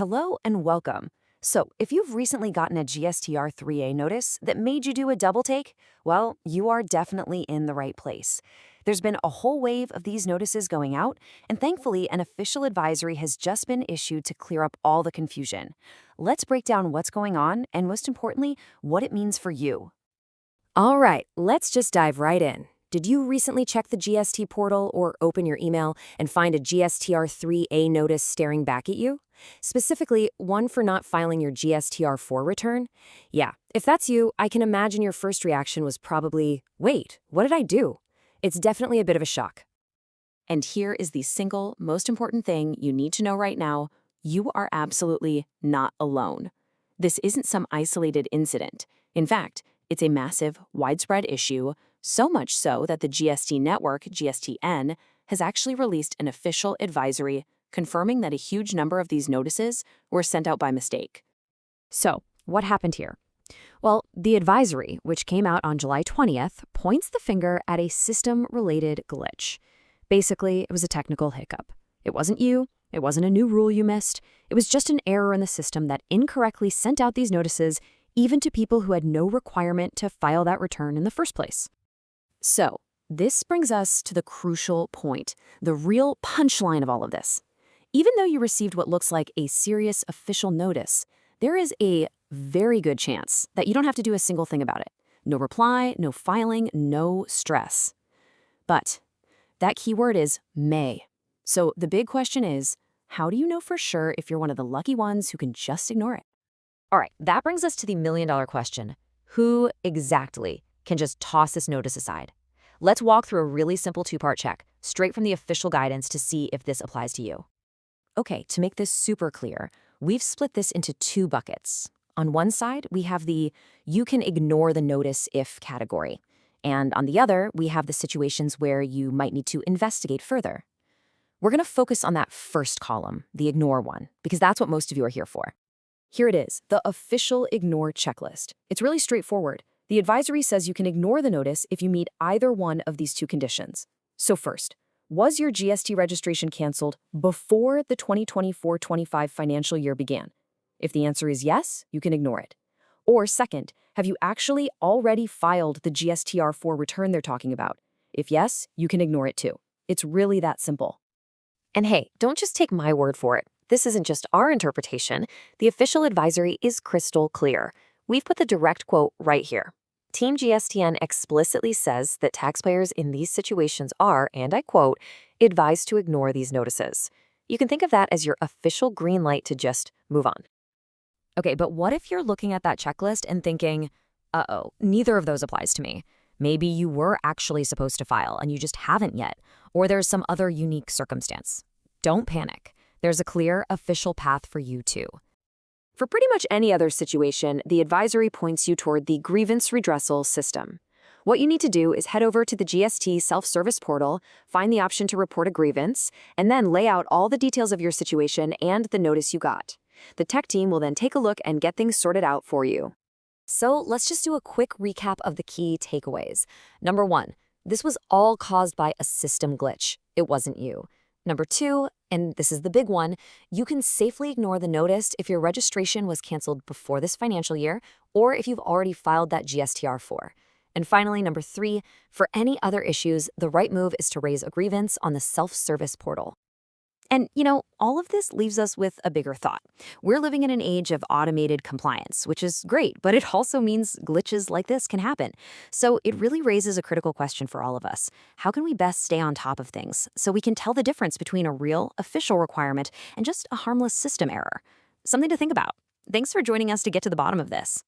Hello and welcome. So, if you've recently gotten a GSTR-3A notice that made you do a double take, well, you are definitely in the right place. There's been a whole wave of these notices going out, and thankfully, an official advisory has just been issued to clear up all the confusion. Let's break down what's going on and, most importantly, what it means for you. All right, let's just dive right in. Did you recently check the GST portal or open your email and find a GSTR-3A notice staring back at you? Specifically, one for not filing your GSTR-4 return? Yeah, if that's you, I can imagine your first reaction was probably, wait, what did I do? It's definitely a bit of a shock. And here is the single most important thing you need to know right now. You are absolutely not alone. This isn't some isolated incident. In fact, it's a massive, widespread issue, so much so that the GST network, GSTN, has actually released an official advisory confirming that a huge number of these notices were sent out by mistake. So, what happened here? Well, the advisory, which came out on July 20th, points the finger at a system-related glitch. Basically, it was a technical hiccup. It wasn't you. It wasn't a new rule you missed. It was just an error in the system that incorrectly sent out these notices even to people who had no requirement to file that return in the first place. So, this brings us to the crucial point, the real punchline of all of this. Even though you received what looks like a serious official notice, there is a very good chance that you don't have to do a single thing about it. No reply, no filing, no stress. But that keyword is may. So the big question is, how do you know for sure if you're one of the lucky ones who can just ignore it? All right, that brings us to the million-dollar question. Who exactly can just toss this notice aside? Let's walk through a really simple two-part check, straight from the official guidance to see if this applies to you. Okay, to make this super clear, we've split this into two buckets. On one side, we have the you can ignore the notice if category. And on the other, we have the situations where you might need to investigate further. We're going to focus on that first column, the ignore one, because that's what most of you are here for. Here it is, the official ignore checklist. It's really straightforward. The advisory says you can ignore the notice if you meet either one of these two conditions. So first, was your GST registration canceled before the 2024-25 financial year began? If the answer is yes, you can ignore it. Or second, have you actually already filed the GSTR-4 return they're talking about? If yes, you can ignore it too. It's really that simple. And hey, don't just take my word for it. This isn't just our interpretation. The official advisory is crystal clear. We've put the direct quote right here. Team GSTN explicitly says that taxpayers in these situations are, and I quote, advised to ignore these notices. You can think of that as your official green light to just move on. Okay, but what if you're looking at that checklist and thinking, uh-oh, neither of those applies to me? Maybe you were actually supposed to file and you just haven't yet, or there's some other unique circumstance. Don't panic. There's a clear official path for you too. For pretty much any other situation, the advisory points you toward the grievance redressal system. What you need to do is head over to the GST self-service portal, find the option to report a grievance, and then lay out all the details of your situation and the notice you got. The tech team will then take a look and get things sorted out for you. So let's just do a quick recap of the key takeaways. Number one, this was all caused by a system glitch. It wasn't you. Number two, and this is the big one, you can safely ignore the notice if your registration was canceled before this financial year or if you've already filed that GSTR-4. And finally, number three, for any other issues, the right move is to raise a grievance on the self-service portal. And, all of this leaves us with a bigger thought. We're living in an age of automated compliance, which is great, but it also means glitches like this can happen. So it really raises a critical question for all of us. How can we best stay on top of things so we can tell the difference between a real, official requirement and just a harmless system error? Something to think about. Thanks for joining us to get to the bottom of this.